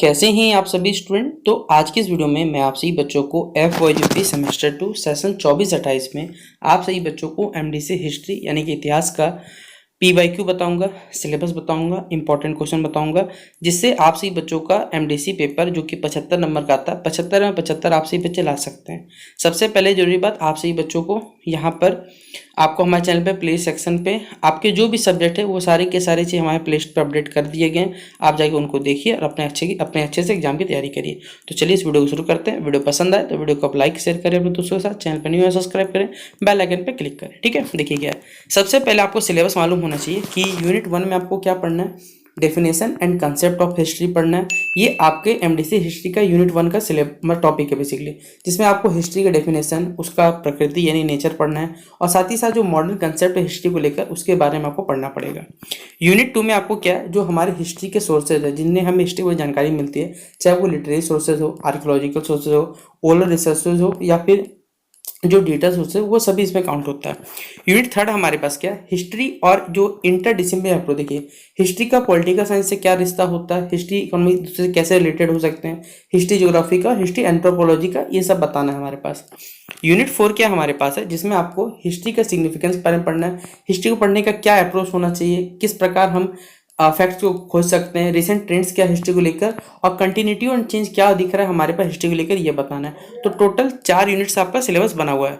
कैसे हैं आप सभी स्टूडेंट। तो आज की इस वीडियो में मैं आप सभी बच्चों को FYGP सेमेस्टर 2 सेशन 24-28 में आप सभी बच्चों को MDC हिस्ट्री यानी कि इतिहास का PYQ बताऊंगा, सिलेबस बताऊंगा, इंपॉर्टेंट क्वेश्चन बताऊंगा, जिससे आप सभी बच्चों का MDC पेपर जो कि 75 नंबर का आता है, 75 में 75 आप सभी बच्चे ला सकते हैं। सबसे पहले जरूरी बात, आप सभी बच्चों को यहाँ पर आपको हमारे चैनल पे प्ले सेक्शन पे आपके जो भी सब्जेक्ट है वो सारे के सारे चीज़ हमारे प्ले लिस्ट पर अपडेट कर दिए गए हैं। आप जाके उनको देखिए और अपने अच्छे से एग्जाम की तैयारी करिए। तो चलिए इस वीडियो को शुरू करते हैं। वीडियो पसंद आए तो वीडियो को आप लाइक शेयर करें अपने दोस्तों के साथ, चैनल पर न्यू है सब्सक्राइब करें, बेल आइकन पर क्लिक करें। ठीक है, देखिए क्या है। सबसे पहले आपको सिलेबस मालूम होना चाहिए कि यूनिट 1 में आपको क्या पढ़ना है, definition and concept of history पढ़ना है। ये आपके MDC हिस्ट्री का यूनिट 1 का सिलेबस टॉपिक है बेसिकली, जिसमें आपको हिस्ट्री का डेफिनेशन, उसका प्रकृति यानी नेचर पढ़ना है और साथ ही साथ जो मॉडर्न कंसेप्ट है हिस्ट्री को लेकर उसके बारे में आपको पढ़ना पड़ेगा। यूनिट 2 में आपको क्या है, जो हमारे हिस्ट्री के सोर्सेज है जिनमें हमें हिस्ट्री को जानकारी मिलती है, चाहे वो लिटरेरी सोर्सेज हो, आर्कियोलॉजिकल सोर्सेज हो, ओरल रिसर्चेज हो या फिर जो डेटा सोर्स है वो सभी इसमें काउंट होता है। यूनिट 3 हमारे पास क्या है, हिस्ट्री और जो इंटरडिसिप्लिनरी अप्रोच। देखिए हिस्ट्री का पॉलिटिकल साइंस से क्या रिश्ता होता है, हिस्ट्री इकोनॉमी दूसरे से कैसे रिलेटेड हो सकते हैं, हिस्ट्री ज्योग्राफी का, हिस्ट्री एंथ्रोपोलॉजी का, ये सब बताना है हमारे पास। यूनिट 4 क्या हमारे पास है, जिसमें आपको हिस्ट्री का सिग्निफिकेंस बारे में पढ़ना है, हिस्ट्री को पढ़ने का क्या अप्रोच होना चाहिए, किस प्रकार हम फैक्ट्स को खोज सकते हैं, रिसेंट ट्रेंड्स क्या हिस्ट्री को लेकर और कंटिन्यूटी और चेंज क्या दिख रहा है हमारे पास हिस्ट्री को लेकर, ये बताना है। तो टोटल 4 यूनिट से आपका सिलेबस बना हुआ है।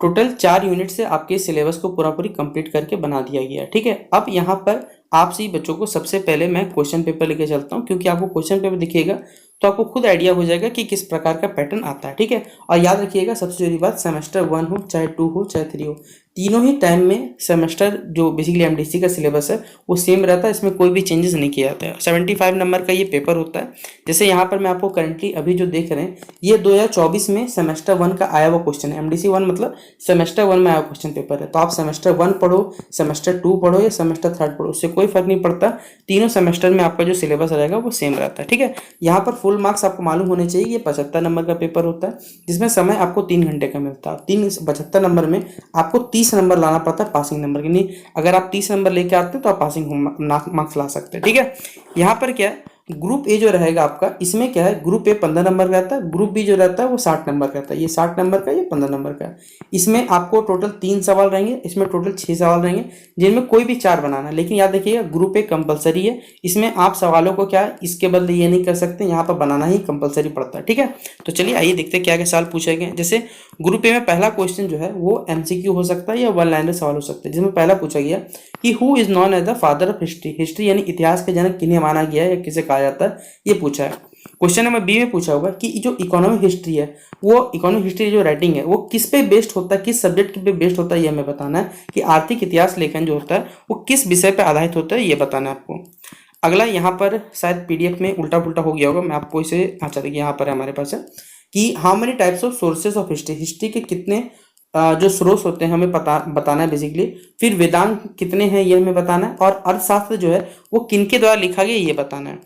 टोटल 4 यूनिट से आपके सिलेबस को पूरी कंप्लीट करके बना दिया गया है। ठीक है, अब यहाँ पर आप सभी बच्चों को सबसे पहले मैं क्वेश्चन पेपर लेके चलता हूँ, क्योंकि आपको क्वेश्चन पेपर दिखेगा तो आपको खुद आइडिया हो जाएगा कि किस प्रकार का पैटर्न आता है। ठीक है, और याद रखिएगा सबसे जरूरी बात, सेमेस्टर 1 हो चाहे 2 हो चाहे 3 हो, तीनों ही टाइम में सेमेस्टर जो बेसिकली MDC का सिलेबस है वो सेम रहता है, इसमें कोई भी चेंजेस नहीं किया जाता है। 75 नंबर का ये पेपर होता है। जैसे यहाँ पर मैं आपको करंटली अभी जो देख रहे हैं ये 2024 में सेमेस्टर 1 का आया हुआ क्वेश्चन है। MDC 1 मतलब सेमेस्टर 1 में आया क्वेश्चन पेपर है। तो आप सेमेस्टर 1 पढ़ो, सेमेस्टर 2 पढ़ो या सेमेस्टर 3 पढ़ो, उससे कोई फर्क नहीं पड़ता, तीनों सेमेस्टर में आपका जो सिलेबस रहेगा वो सेम रहता है। ठीक है, यहाँ पर फुल मार्क्स आपको मालूम होने चाहिए। ये 75 नंबर का पेपर होता है, जिसमें समय आपको 3 घंटे का मिलता है। 75 नंबर में आपको 30 नंबर लाना पड़ता है पासिंग नंबर के। नहीं, अगर आप 30 नंबर लेके आते हैं तो आप पासिंग मार्क्स ला सकते हैं। ठीक है, यहाँ पर क्या है, ग्रुप ए जो रहेगा आपका, इसमें क्या है, ग्रुप ए 15 नंबर का रहता है, ग्रुप बी जो रहता है वो 60 नंबर का रहता है। ये 60 नंबर का, ये 15 नंबर का। इसमें आपको टोटल 3 सवाल रहेंगे, इसमें टोटल 6 सवाल रहेंगे, जिनमें कोई भी 4 बनाना है। लेकिन याद रखिएगा ग्रुप ए कंपलसरी है, इसमें आप सवालों को क्या इसके बदले ये नहीं कर सकते, यहाँ पर बनाना ही कंपलसरी पड़ता है। ठीक है, तो चलिए आइए देखते हैं क्या क्या सवाल पूछे गए। जैसे ग्रुप ए में पहला क्वेश्चन जो है वो MCQ हो सकता है या 1 लाइनर सवाल हो सकता है, जिसमें पहला पूछा गया कि who is known as the father of history. History यानी इतिहास के जनक किन्हें माना गया है या किसे कहा जाता है, ये पूछा है। क्वेश्चन नंबर बी में पूछा होगा कि जो इकोनॉमिक हिस्ट्री है, वो इकोनॉमिक हिस्ट्री जो राइटिंग है वो किस पे बेस्ड होता है, किस सब्जेक्ट पे बेस्ड होता है, ये हमें बताना है। कि आर्थिक इतिहास लेखन जो होता है वो किस विषय पे आधारित होता है, ये बताना है आपको। अगला यहाँ पर शायद PDF में उल्टा पुल्टा हो गया होगा, मैं आपको इसे अच्छा देखिए यहाँ पर हमारे पास है कि how many types of sources of history. History के कितने जो स्रोत होते हैं हमें बताना है बेसिकली। फिर वेदांत कितने हैं ये हमें बताना है, और अर्थशास्त्र जो है वो किनके द्वारा लिखा गया ये बताना है।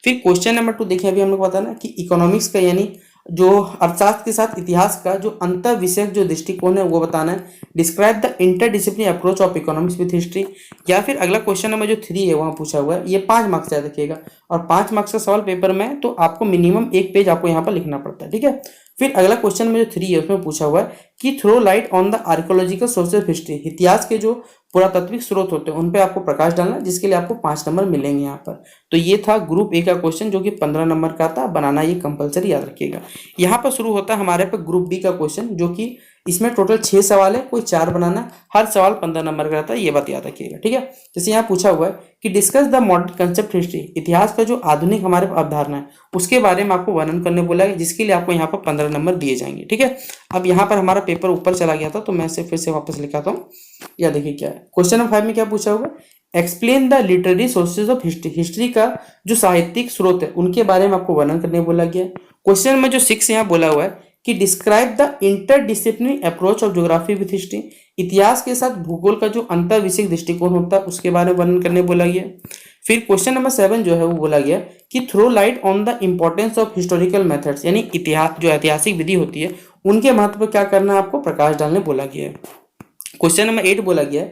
फिर क्वेश्चन नंबर 2 देखिए, अभी हम लोग बताना है कि इकोनॉमिक्स का यानी जो अर्थशास्त्र के साथ इतिहास का जो अंतर विषयक जो दृष्टिकोण है वो बताना है। Describe the interdisciplinary approach of economics with history. या फिर अगला क्वेश्चन नंबर जो 3 है वहाँ पूछा हुआ है, ये 5 मार्क्स याद रखिएगा, और 5 मार्क्स का सवाल पेपर में है तो आपको मिनिमम 1 पेज आपको यहाँ पर लिखना पड़ता है। ठीक है, फिर अगला क्वेश्चन में जो 3 है उसमें पूछा हुआ है कि throw light on the archaeological sources of history. इतिहास के जो पुरातात्विक स्रोत होते हैं उन पे आपको प्रकाश डालना, जिसके लिए आपको 5 नंबर मिलेंगे यहाँ पर। तो ये था ग्रुप ए का क्वेश्चन जो कि 15 नंबर का था, बनाना ये कंपलसरी याद रखिएगा। यहाँ पर शुरू होता है हमारे पे ग्रुप बी का क्वेश्चन, जो कि इसमें टोटल 6 सवाल है, कोई 4 बनाना, हर सवाल 15 नंबर का रहता है, ये बात याद रखिएगा। ठीक है, जैसे यहाँ पूछा हुआ है कि discuss the modern concept history. इतिहास का जो आधुनिक हमारे अवधारणा है उसके बारे में आपको वर्णन करने बोला है, जिसके लिए आपको यहाँ पर 15 नंबर दिए जाएंगे। ठीक है, अब यहाँ पर हमारा पेपर ऊपर चला गया था तो मैं इसे फिर से वापस लिखाता हूँ। या देखिए क्या है, क्वेश्चन नंबर 5 में क्या पूछा होगा, explain the literary sources of history. History का जो साहित्यिक स्रोत है उनके बारे में आपको वर्णन करने बोला गया है। क्वेश्चन में जो 6 यहाँ बोला हुआ है कि describe the interdisciplinary approach of geography with history. इतिहास के साथ भूगोल का जो अंतर विषयक दृष्टिकोण होता है उसके बारे में वर्णन करने बोला गया। फिर क्वेश्चन नंबर 7 जो है वो बोला गया कि throw light on the importance of historical methods, यानी इतिहास जो ऐतिहासिक विधि होती है उनके महत्व पर क्या करना है, आपको प्रकाश डालने बोला गया है। क्वेश्चन नंबर 8 बोला गया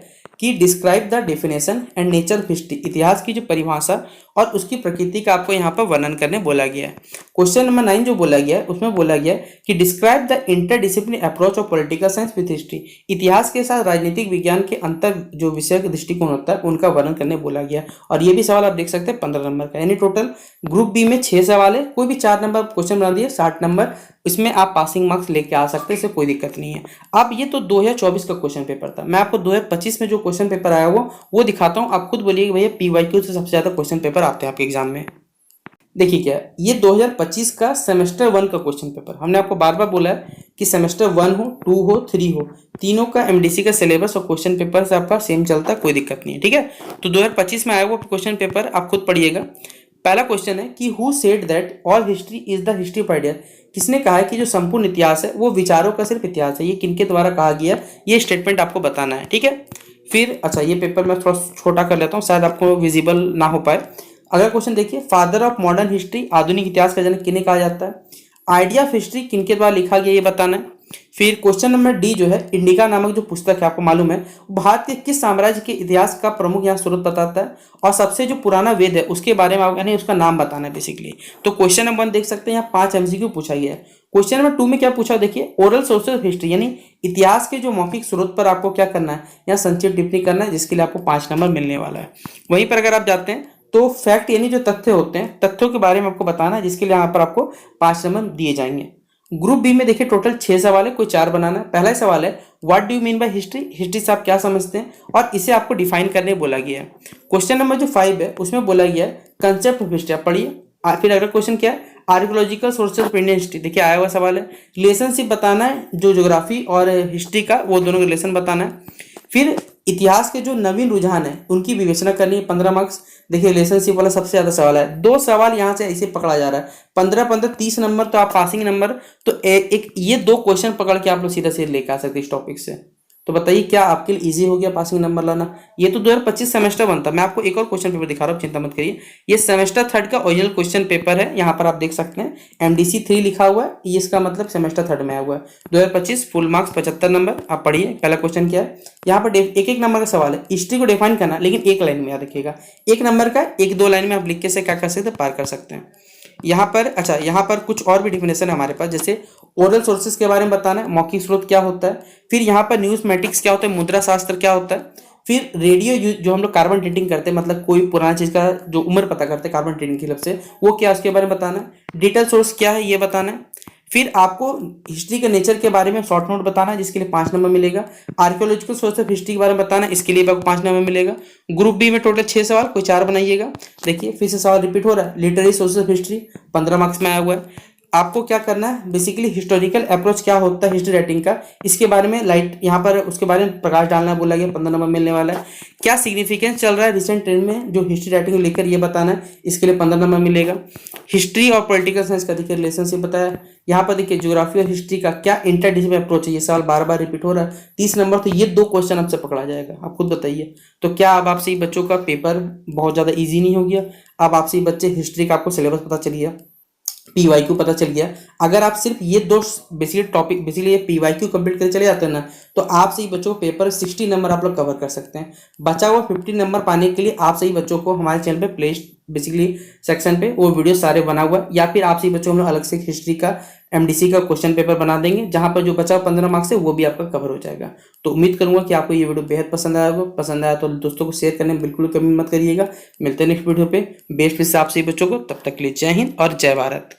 कि describe the definition and nature of history, इतिहास की जो परिभाषा और उसकी प्रकृति का आपको यहाँ पर वर्णन करने बोला गया है। क्वेश्चन नंबर 9 जो बोला गया है उसमें बोला गया है कि describe the interdisciplinary approach of political science with history, इतिहास के साथ राजनीतिक विज्ञान के अंतर जो विषय का दृष्टिकोण होता है उनका वर्णन करने बोला गया। और ये भी सवाल आप देख सकते हैं 15 नंबर का, यानी टोटल ग्रुप बी में 6 सवाल है, कोई भी 4 नंबर क्वेश्चन बना दिए 60 नंबर, इसमें आप पासिंग मार्क्स लेके आ सकते हैं, इससे कोई दिक्कत नहीं है। अब ये तो 2024 का क्वेश्चन पेपर था, मैं आपको 2025 में जो क्वेश्चन पेपर आया वो दिखाता हूँ, आप खुद बोलिए भैया पीवाईक्यू से सबसे ज्यादा क्वेश्चन पेपर आते हैं आपके एग्जाम में। देखिए क्या है, ये 2025 का सेमेस्टर 1 का क्वेश्चन पेपर, हमने आपको बार बार बोला है कि सेमेस्टर 1 हो 2 हो 3 हो, तीनों का एमडीसी का सिलेबस और क्वेश्चन पेपर से आपका सेम चलता है, कोई दिक्कत नहीं है, ठीक है। तो 2025 में आया वो क्वेश्चन पेपर आप खुद पढ़िएगा। पहला क्वेश्चन है कि who said that all history is the history of idea, किसने कहा है कि जो संपूर्ण इतिहास है वो विचारों का सिर्फ इतिहास है, ये किनके द्वारा कहा गया, ये स्टेटमेंट आपको बताना है, ठीक है। फिर अच्छा ये पेपर मैं थोड़ा छोटा कर लेता हूँ, शायद आपको विजिबल ना हो पाए। अगला क्वेश्चन देखिए, फादर ऑफ मॉडर्न हिस्ट्री, आधुनिक इतिहास का जनक किन्हें कहा जाता है, आइडिया ऑफ हिस्ट्री किनके द्वारा लिखा गया ये बताना है। फिर क्वेश्चन नंबर डी जो है, इंडिका नामक जो पुस्तक है आपको मालूम है भारत के किस साम्राज्य के इतिहास का प्रमुख यहाँ स्रोत बताता है, और सबसे जो पुराना वेद है उसके बारे में आपको यानी उसका नाम बताना है बेसिकली। तो क्वेश्चन नंबर 1 देख सकते हैं यहाँ 5 एमसीक्यू पूछा गया है। क्वेश्चन नंबर 2 में क्या पूछा देखिए, ओरल सोर्सेज ऑफ हिस्ट्री, यानी इतिहास के जो मौखिक स्रोत पर आपको क्या करना है, यहाँ संक्षिप्त टिप्पणी करना है, जिसके लिए आपको 5 नंबर मिलने वाला है। वहीं पर अगर आप जाते हैं तो फैक्ट यानी जो तथ्य होते हैं, तथ्यों के बारे में आपको बताना है, जिसके लिए यहाँ पर आपको 5 नंबर दिए जाएंगे। ग्रुप बी में देखिए टोटल 6 सवाल है, कोई 4 बनाना है। पहला सवाल है what do you mean by history, history से आप क्या समझते हैं, और इसे आपको डिफाइन करने बोला गया है। क्वेश्चन नंबर जो 5 है उसमें बोला गया है कंसेप्ट ऑफ हिस्ट्री, आप पढ़िए। फिर अगला क्वेश्चन क्या है, archaeological sources of Indian history, देखिए आया हुआ सवाल है। रिलेशनशिप बताना है, जो ज्योग्राफी और हिस्ट्री का वो दोनों का रिलेशन बताना है। फिर इतिहास के जो नवीन रुझान है उनकी विवेचना करनी है, 15 मार्क्स। देखिए रिलेशनशिप वाला सबसे ज्यादा सवाल है, 2 सवाल यहाँ से ऐसे पकड़ा जा रहा है, 15-15 30 नंबर तो आप पासिंग नंबर, तो एक ये 2 क्वेश्चन पकड़ के आप लोग सीधा सीधा लेकर आ सकते इस टॉपिक से। तो बताइए क्या आपके लिए इजी हो गया पासिंग नंबर लाना। ये तो 2025 सेमेस्टर 1 था, मैं आपको एक और क्वेश्चन पेपर दिखा रहा हूँ, चिंता मत करिए। ये सेमेस्टर 3 का ओरिजिनल क्वेश्चन पेपर है, यहाँ पर आप देख सकते हैं एमडीसी 3 लिखा हुआ है, ये इसका मतलब सेमेस्टर 3 में आया हुआ है। 2025 फुल मार्क्स 75 नंबर। आप पढ़िए पहला क्वेश्चन क्या है, यहाँ पर एक नंबर का सवाल है, हिस्ट्री को डिफाइन करना, लेकिन एक लाइन में याद रखिएगा, 1 नंबर का 1-2 लाइन में आप लिख के से क्या कर सकते हैं, पार कर सकते हैं। यहाँ पर अच्छा यहाँ पर कुछ और भी डिफिनेशन है हमारे पास, जैसे ओरल सोर्सेज के बारे में बताना है, मौखिक स्रोत क्या होता है, फिर यहाँ पर न्यूज़मेटिक्स क्या होता है, मुद्रा शास्त्र क्या होता है, फिर रेडियो जो हम लोग कार्बन डेटिंग करते हैं, मतलब कोई पुराना चीज का जो उम्र पता करते हैं कार्बन डेटिंग की हेल्प से, वो क्या उसके बारे में बताना है, डिटेल सोर्स क्या है ये बताना है। फिर आपको हिस्ट्री के नेचर के बारे में शॉर्ट नोट बताना है, जिसके लिए 5 नंबर मिलेगा। आर्कियोलॉजिकल सोर्स ऑफ हिस्ट्री के बारे में बताना है, इसके लिए आपको 5 नंबर मिलेगा। ग्रुप बी में टोटल 6 सवाल, कोई 4 बनाइएगा। देखिए फिर से सवाल रिपीट हो रहा है, literary source of history 15 marks में आया हुआ है। आपको क्या करना है, बेसिकली हिस्टोरिकल अप्रोच क्या होता है हिस्ट्री राइटिंग का, इसके बारे में लाइट यहाँ पर उसके बारे में प्रकाश डालना बोला गया, 15 नंबर मिलने वाला है। क्या सिग्निफिकेंस चल रहा है रिसेंट ट्रेंड में जो हिस्ट्री राइटिंग लेकर ये बताना है, इसके लिए 15 नंबर मिलेगा। हिस्ट्री और पॉलिटिकल साइंस का देखिए रिलेशनशिप बताया। यहाँ पर देखिए ज्योग्राफी और हिस्ट्री का क्या इंटरडिसिप्लिनरी अप्रोच है, ये सवाल बार बार रिपीट हो रहा है, 30 नंबर। तो ये 2 क्वेश्चन आपसे पकड़ा जाएगा, आप खुद बताइए। तो क्या अब आपसे बच्चों का पेपर बहुत ज़्यादा ईजी नहीं हो गया, अब आपसे बच्चे हिस्ट्री का आपको सिलेबस पता चल गया, पीवाईक्यू पता चल गया। अगर आप सिर्फ ये 2 बेसिक टॉपिक बेसिकली ये पीवाईक्यू कंप्लीट करके चले जाते हैं ना, तो आप सही बच्चों को पेपर 60 नंबर आप लोग कवर कर सकते हैं। बचा हुआ 50 नंबर पाने के लिए आप सही बच्चों को हमारे चैनल पे प्ले बेसिकली सेक्शन पे वो वीडियो सारे बना हुआ है, या फिर आप सही बच्चों को हम लोग अलग से हिस्ट्री का एमडीसी का क्वेश्चन पेपर बना देंगे, जहां पर जो बचा 15 मार्क्स है वो भी आपका कवर हो जाएगा। तो उम्मीद करूंगा कि आपको ये वीडियो बेहद पसंद आया होगा। पसंद आया तो दोस्तों को शेयर करने में बिल्कुल कमी मत करिएगा। मिलते हैं नेक्स्ट वीडियो पे बेस्ट विश से आप सही बच्चों को, तब तक के लिए जय हिंद और जय भारत।